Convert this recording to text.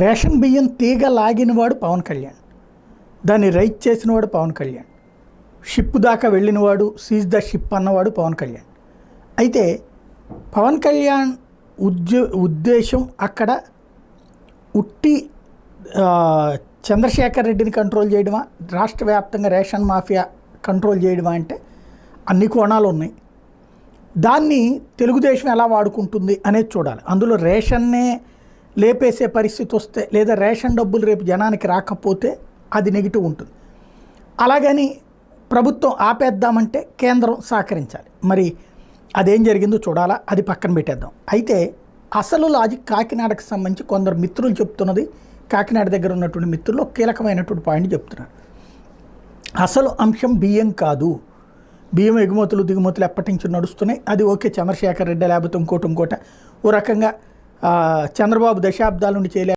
Ration బియ్యం తీగ లాగినవాడు పవన్ కళ్యాణ్, దాన్ని రైట్ చేసినవాడు పవన్ కళ్యాణ్, షిప్ దాకా వెళ్ళినవాడు సీజ్ ద షిప్ అన్నవాడు పవన్ కళ్యాణ్. అయితే పవన్ కళ్యాణ్ ఉద్దేశం అక్కడ ఉట్టి చంద్రశేఖర్ రెడ్డిని కంట్రోల్ చేయడమా, రాష్ట్ర వ్యాప్తంగా రేషన్ మాఫియా కంట్రోల్ చేయడమా అంటే అన్ని కోణాలు ఉన్నాయి. దాన్ని తెలుగుదేశం ఎలా వాడుకుంటుంది అనేది చూడాలి. అందులో రేషన్నే లేపేసే పరిస్థితి వస్తే, లేదా రేషన్ డబ్బులు రేపు జనానికి రాకపోతే అది నెగిటివ్ ఉంటుంది. అలాగని ప్రభుత్వం ఆపేద్దామంటే కేంద్రం సహకరించాలి. మరి అదేం జరిగిందో చూడాలా, అది పక్కన పెట్టేద్దాం. అయితే అసలు లాజిక్ కాకినాడకు సంబంధించి కొందరు మిత్రులు చెప్తున్నది, కాకినాడ దగ్గర ఉన్నటువంటి మిత్రులు కీలకమైనటువంటి పాయింట్ చెప్తున్నారు. అసలు అంశం బియ్యం కాదు, బియ్యం ఎగుమతులు దిగుమతులు ఎప్పటి నుంచి నడుస్తున్నాయి, అది ఓకే చంద్రశేఖర్ రెడ్డి లేకపోతే ఇంకోటి ఓ రకంగా చంద్రబాబు దశాబ్దాల నుండి చేయలే